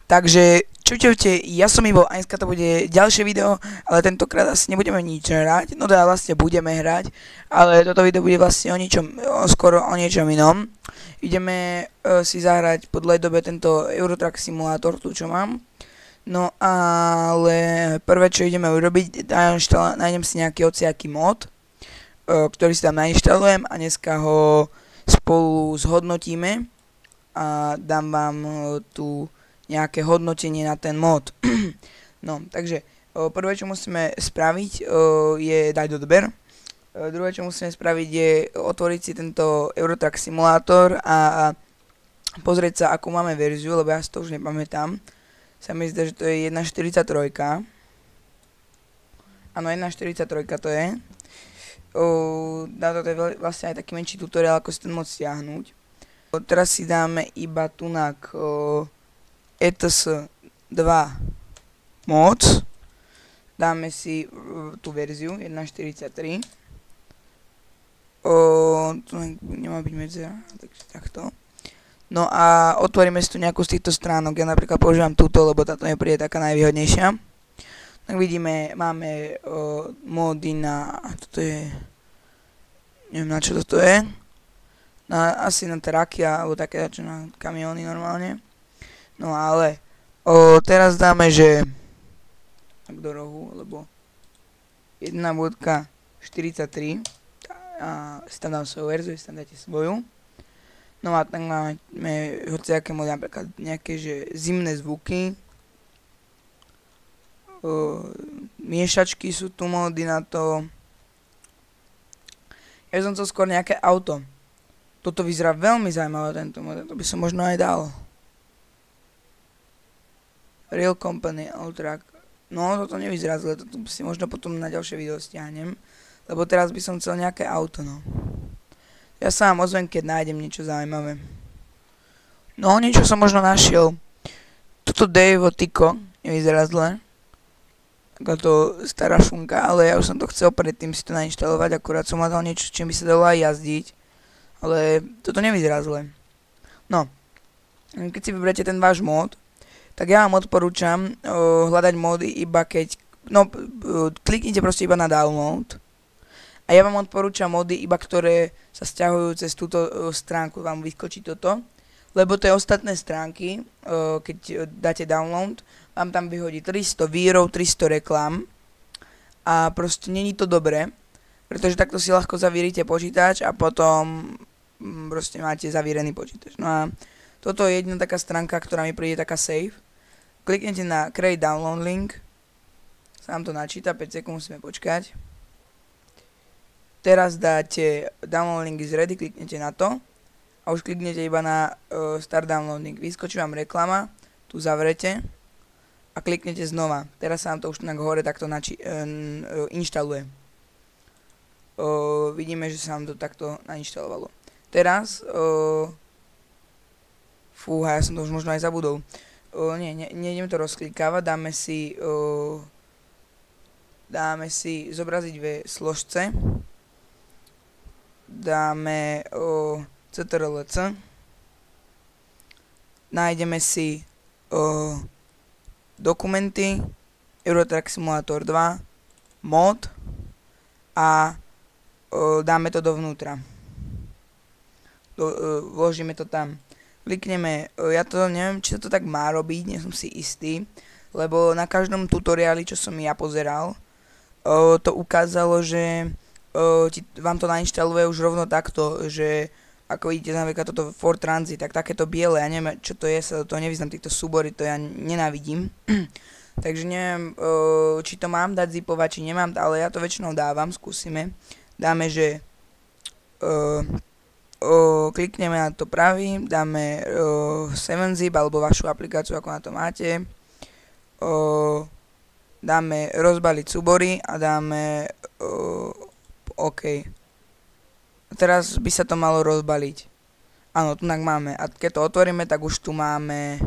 Takže čujte, ja som Ivo a dneska to bude ďalšie video, ale tentokrát asi nebudeme nič hrať, no teda vlastne budeme hrať, ale toto video bude vlastne skoro o niečom inom. Ideme si zahrať po dlhej dobe tento Eurotrack Simulator, tu čo mám. No ale prvé čo ideme urobiť, nájdem si nejaký hociaký mod, ktorý si tam nainštalujem a dneska ho spolu zhodnotíme a dám vám tu nejaké hodnotenie na ten mod. No, takže prvé, čo musíme spraviť, je dať odber. Druhé, čo musíme spraviť, je otvoriť si tento Eurotrack Simulator a pozrieť sa, akú máme verziu, lebo ja si to už nepamätám. Sa mi zdá, že to je 1.43. Áno, 1.43 to je. Toto je vlastne aj taký menší tutoriál, ako si ten mod stiahnuť. Teraz si dáme iba tunak ETS2 mod. Dáme si tú verziu 1.43. Tu nemá byť medzera, takže takto. No a otvoríme si tu nejakú z týchto stránok. Ja napríklad používam túto, lebo táto mi príde taká najvýhodnejšia. Tak vidíme, máme módy na, toto je, neviem na čo toto je. Asi na traky alebo také čo na kamióny normálne. No ale teraz dáme, že tak do rohu, lebo 1.43 a si tam dám svoju verziu, si tam dáte svoju. No a tak máme hociaké módy, napríklad nejaké že zimné zvuky, miešačky sú tu módy na to. Ja som chcel skôr nejaké auto. Toto vyzerá veľmi zaujímavé, tento mod, to by som možno aj dal. Real Company Alltrack. No, toto nevyzerá zle, toto si možno potom na ďalšie video stiahnem. Lebo teraz by som chcel nejaké auto, no. Ja sa vám ozvem, keď nájdem niečo zaujímavé. No, niečo som možno našiel. Toto Dave Tico nevyzerá zle. Takáto stará šunka, ale ja už som to chcel predtým si to nainštalovať, akurát som hľadal niečo, čím by sa dalo aj jazdiť. Ale toto nevyzerá zle. No, keď si vyberete ten váš mod, tak ja vám odporúčam hľadať módy iba keď, no kliknite proste iba na download a ja vám odporúčam módy iba ktoré sa sťahujú cez túto stránku, vám vyskočí toto, lebo tie ostatné stránky, keď dáte download, vám tam vyhodí 300 výrov, 300 reklám a proste není to dobré, pretože takto si ľahko zavírite počítač a potom proste máte zavírený počítač. No a toto je jedna taká stránka, ktorá mi príde taká safe. Kliknete na Create Download Link. Sa nám to načíta, 5 sekúnd musíme počkať. Teraz dáte Download Link is ready, kliknete na to. A už kliknete iba na Start Download Link. Vyskočí vám reklama, tu zavrete. A kliknete znova. Teraz sa nám to už tak hore takto inštaluje. Vidíme, že sa nám to takto nainštalovalo. Teraz, fúha, ja som to už možno aj zabudol. Nejdem to rozklikávať, dáme si zobraziť v složce, dáme CTRL-C, nájdeme si dokumenty, Eurotrack Simulator 2, mod a dáme to dovnútra. Vložíme to tam. Klikneme, ja to neviem, či to tak má robiť, nie som si istý, lebo na každom tutoriáli, čo som ja pozeral, to ukázalo, že vám to nainštaluje už rovno takto, že ako vidíte napríklad toto Ford Transit, tak takéto biele, ja neviem, čo to je, sa do toho nevyznam, týchto súbory, to ja nenávidím. Takže neviem, či to mám dať zipovať, či nemám, ale ja to väčšinou dávam, skúsime. Dáme, že klikneme na to pravý, dáme 7zip alebo vašu aplikáciu, ako na to máte. Dáme rozbaliť súbory a dáme OK. Teraz by sa to malo rozbaliť. Áno, tu máme. A keď to otvoríme, tak už tu máme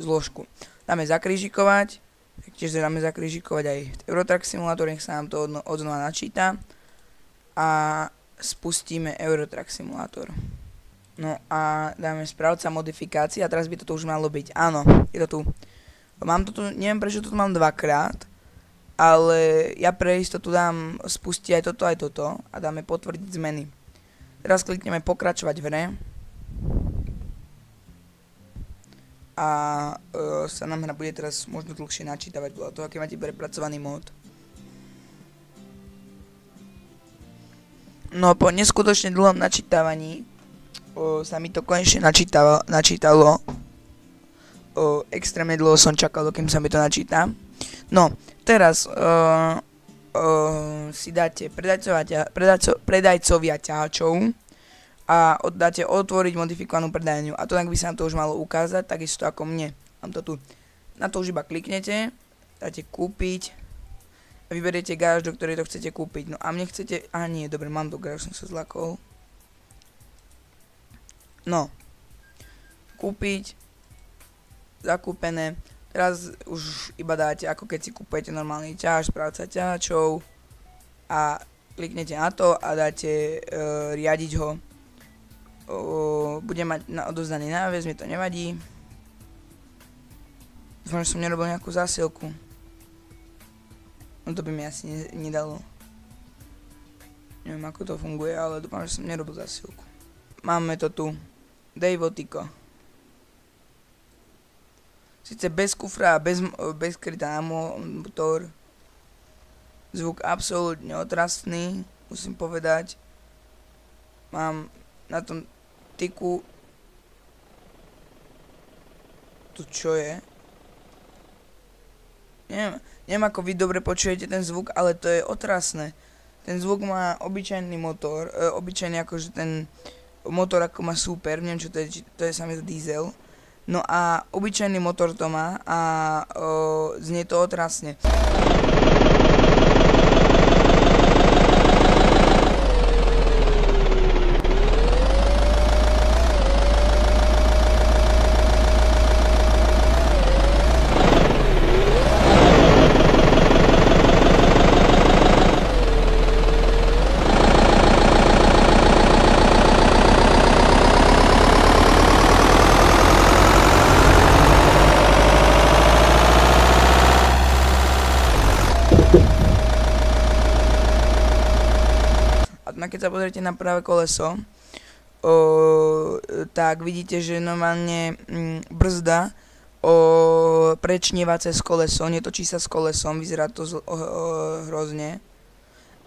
zložku. Dáme zakrížikovať. Taktiež dáme zakrížikovať aj Eurotrack Simulator, nech sa nám to odznova načíta. A spustíme Eurotrack Simulator. No a dáme správca modifikácií a teraz by to tu už malo byť. Áno, je to tu. Mám to tu, neviem prečo to tu mám dvakrát, ale ja pre istotu dám spustiť aj toto a dáme potvrdiť zmeny. Teraz klikneme pokračovať v hre. A sa nám hra bude teraz možno dlhšie načítavať podľa toho, aký máte prepracovaný mód. No po neskutočne dlhom načítavaní sa mi to konečne načítalo. Extrémne dlho som čakal, dokým sa mi to načíta. No, teraz si dáte predajcovia ťahačov a dáte otvoriť modifikovanú predajňu. A to tak by sa nám to už malo ukázať, takisto ako mne. Mám to tu. Na to už iba kliknete, dáte kúpiť a vyberiete garáž, do ktorej to chcete kúpiť. No a mne chcete... nie, dobre, mám tu garáž, som sa zlakol. No. Kúpiť. Zakúpené. Teraz už iba dáte, ako keď si kúpujete normálny ťahač, správca ťahačov. A kliknete na to a dáte riadiť ho. Budem mať na odovzdaný náväz, mi to nevadí. Dúfam, že som nerobil nejakú zásielku. No to by mi asi nedalo. Neviem, ako to funguje, ale dúfam, že som nerobil zásielku. Máme to tu. Dejvotyko. Sice bez kufra a bez krytá na motor. Zvuk absolútne otrasný, musím povedať. Mám na tom tyku... Tu čo je? Neviem ako vy dobre počujete ten zvuk, ale to je otrasné. Ten zvuk má obyčajný motor, obyčajný akože ten motor ako má super, neviem čo to je, to je samý diesel. No a obyčajný motor to má a znie to otrasne. Keď sa pozriete na pravé koleso, tak vidíte, že normálne brzda prečnieva cez koleso, netočí sa s kolesom, vyzerá to hrozne.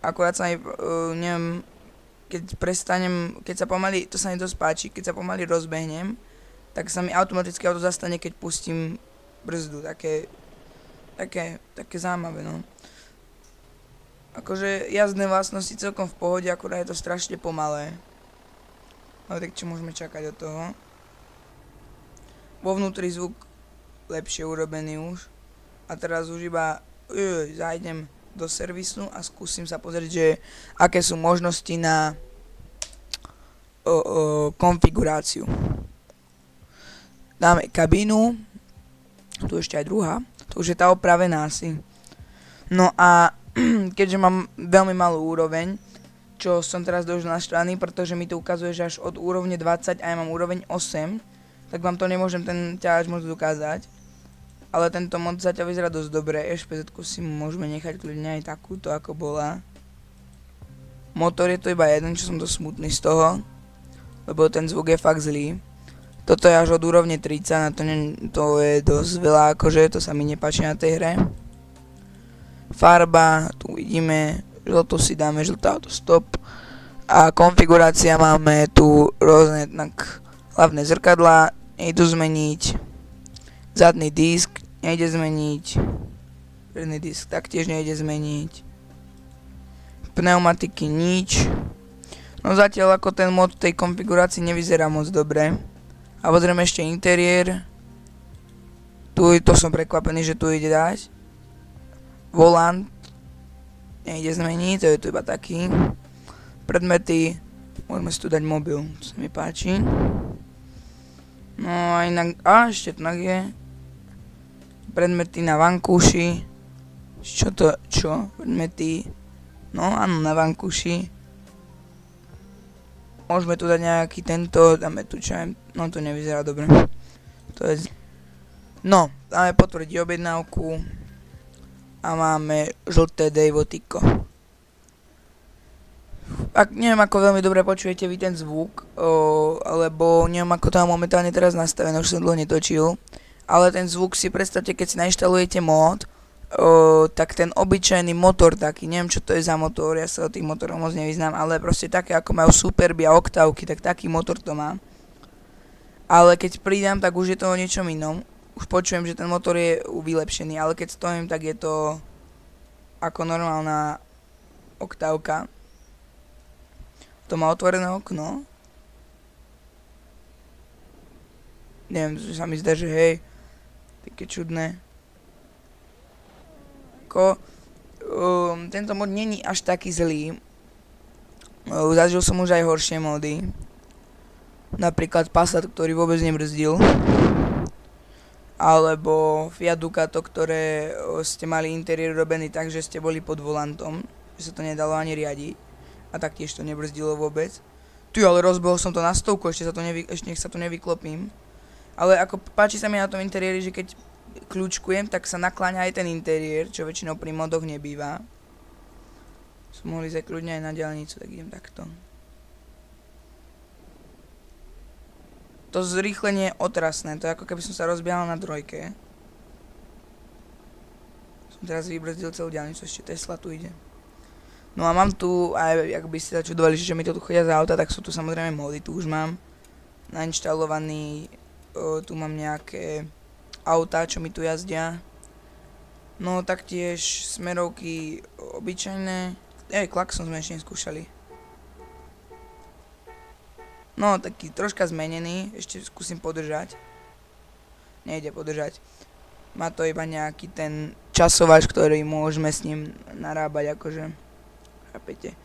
Akurát sa aj, neviem, keď sa pomaly, to sa mi dosť páči, keď sa pomaly rozbehnem, tak sa mi automaticky auto zastane, keď pustím brzdu, také zaujímavé, no. Akože jazdné vlastnosti celkom v pohode, akurát je to strašne pomalé. Ale tak čo môžeme čakať od toho. Vo vnútri zvuk lepšie urobený už. A teraz už iba zájdem do servisu a skúsim sa pozrieť, že aké sú možnosti na konfiguráciu. Dáme kabínu. Tu ešte aj druhá. To už je tá opravená asi. No a keďže mám veľmi malú úroveň, čo som teraz dosť naštvaný, pretože mi to ukazuje, že až od úrovne 20 a ja mám úroveň 8, tak vám to nemôžem ten ťahač moc dokázať. Ale tento mod zatiaľ vyzerá dosť dobre, špz-ku si môžeme nechať kľudne aj takúto, ako bola. Motor je to iba jeden, čo som dosť smutný z toho, lebo ten zvuk je fakt zlý. Toto je až od úrovne 30, na to je dosť veľa, akože to sa mi nepáči na tej hre. Farba, tu vidíme, žlto si dáme, žltá auto stop. A konfigurácia máme tu rôzne, tak hlavné zrkadlá, nejdu zmeniť. Zadný disk nejde zmeniť. Predný disk taktiež nejde zmeniť. Pneumatiky nič. No zatiaľ ako ten mod tej konfigurácii nevyzerá moc dobre. A pozrieme ešte interiér. Tu to som prekvapený, že tu ide dať. Volant nejde zmeniť, to je tu iba taký. Predmety, môžeme si tu dať mobil, to sa mi páči. No a inak, ešte tu je. Predmety na vankúši. Čo? Predmety, no áno, na vankúši. Môžeme tu dať nejaký tento, dáme tu čo, no to nevyzerá dobre. To je... No, dáme potvrdiť objednávku. A máme žlté Dejvotiko. Ak neviem, ako veľmi dobre počujete vy ten zvuk, alebo neviem, ako to mám momentálne teraz nastavené, už som dlho netočil. Ale ten zvuk si predstavte, keď si nainštalujete mod, tak ten obyčajný motor taký, neviem čo to je za motor, ja sa o tých motorov moc nevyznám, ale proste také ako majú Superby a Oktávky, tak taký motor to má. Ale keď pridám, tak už je to o niečom inom. Už počujem, že ten motor je vylepšený, ale keď stojím, tak je to ako normálna Oktávka. To má otvorené okno. Neviem, sa mi zdá, že hej, také čudné. Tento mod není až taký zlý. Zažil som už aj horšie mody. Napríklad Passat, ktorý vôbec nebrzdil. Alebo Fiat Ducato, ktoré ste mali interiér robený tak, že ste boli pod volantom. Že sa to nedalo ani riadiť. A taktiež to nebrzdilo vôbec. Ty, ale rozbehol som to na 100, ešte nech sa to nevyklopím. Ale ako páči sa mi na tom interiéri, že keď kľúčkujem, tak sa nakláňa aj ten interiér, čo väčšinou pri modoch nebýva. Som mohli ísť kľudne aj na diaľnicu, tak idem takto. To zrýchlenie je otrasné, to je ako keby som sa rozbiehal na trojke. Som teraz vybrzdil celú diaľnicu, ešte Tesla tu ide. No a mám tu, aj ak by ste sa čudovali, že mi to tu chodia za auta, tak sú tu samozrejme mody, tu už mám nainštalovaný, tu mám nejaké autá, čo mi tu jazdia. No taktiež smerovky obyčajné, klakson sme ešte neskúšali. No taký troška zmenený, ešte skúsim podržať. Nejde podržať. Má to iba nejaký ten časovač, ktorý môžeme s ním narábať akože. Chápete?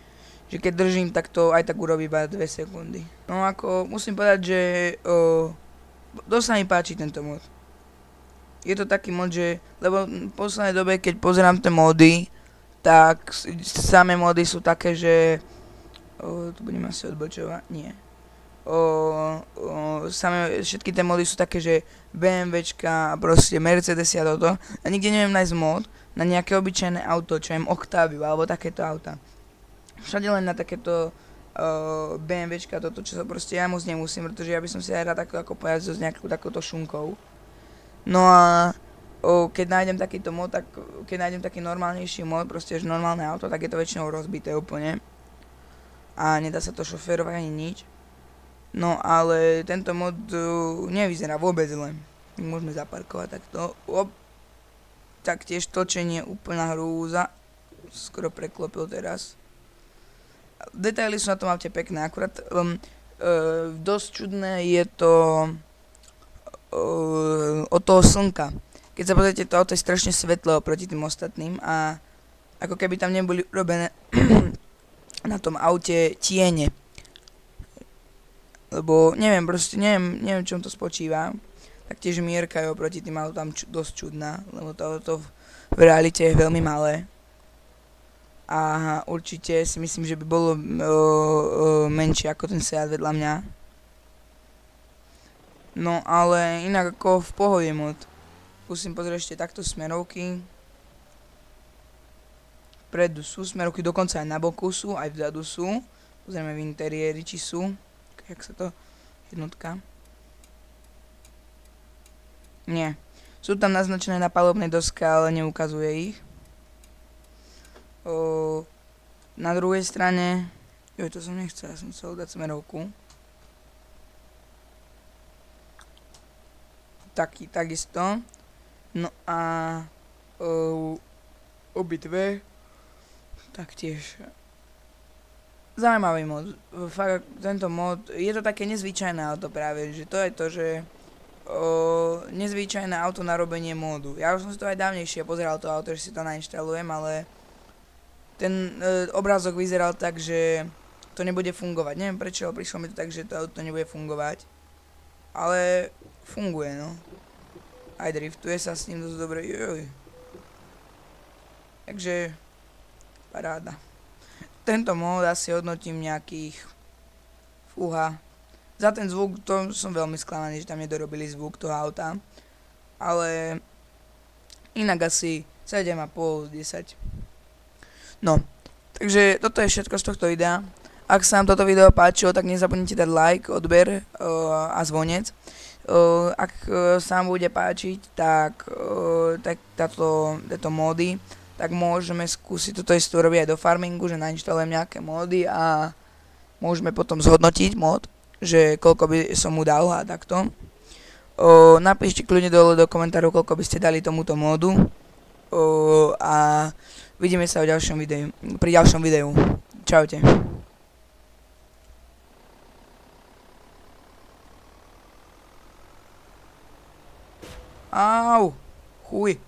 Že keď držím, tak to aj tak urobí iba 2 sekundy. No ako musím povedať, že dosť sa mi páči tento mod. Je to taký mod, že lebo v poslednej dobe, keď pozerám tie mody, tak samé mody sú také, že tu budem asi odbočovať, nie. Všetky tie mody sú také, že BMWčka a proste Mercedesy a toto. A nikde neviem nájsť mod na nejaké obyčajné auto, čo im Octaviu alebo takéto auta. Všade len na takéto BMWčka, toto, čo sa proste ja moc nemusím, pretože ja by som si aj rád takto ako pojazdil s nejakou takouto šunkou. No a keď nájdem takýto mod, tak keď nájdem taký normálnejší mod, proste že normálne auto, tak je to väčšinou rozbité úplne. A nedá sa to šoférovať ani nič. No ale tento mod nevyzerá vôbec zle. Môžeme zaparkovať takto. Taktiež točenie úplná hrúza. Skoro preklopil teraz. Detaily sú na tom aute pekné, akurát dosť čudné je to od toho slnka. Keď sa pozrite, to auto je strašne svetlé oproti tým ostatným a ako keby tam neboli urobené na tom aute tiene. Lebo neviem, proste neviem čom to spočíva. Taktiež mierka je oproti tým autám dosť čudná, lebo to auto v realite je veľmi malé. A určite si myslím, že by bolo menšie ako ten Seat vedľa mňa. No ale inak ako v pohode mod. Skúsim pozrieť ešte takto smerovky. Vpredu sú smerovky, dokonca aj na boku sú, aj vzadu sú. Pozrieme v interiéri, či sú. Jak sa to jednotka. Nie. Sú tam naznačené na palubnej doske, ale neukazuje ich. Na druhej strane, to som nechcel, ja som chcel dať smerovku. Takisto. No a obidve taktiež zaujímavý mod. Fakt, tento mod, je to také nezvyčajné auto práve, že to je to, že nezvyčajné auto na robenie modu. Ja už som si to aj dávnejšie pozeral to auto, že si to nainštalujem, ale ten obrázok vyzeral tak, že to nebude fungovať. Neviem prečo, ale prišlo mi to tak, že to auto nebude fungovať. Ale funguje, no. Aj driftuje sa s ním dosť dobre. Takže paráda. Tento mod asi hodnotím nejakých Fúha. Za ten zvuk, to som veľmi sklamaný, že tam nedorobili zvuk toho auta. Ale inak asi 7,5 z 10. No, takže toto je všetko z tohto videa. Ak sa vám toto video páčilo, tak nezabudnite dať like, odber a zvonec. Ak sa vám bude páčiť, tak tieto módy, tak môžeme skúsiť toto isté robiť aj do farmingu, že nainštalujem nejaké módy a môžeme potom zhodnotiť mód, že koľko by som mu dal a takto. Napíšte kľudne dole do komentárov, koľko by ste dali tomuto módu a vidíme sa pri ďalšom videu. Čaute. Au, chuj.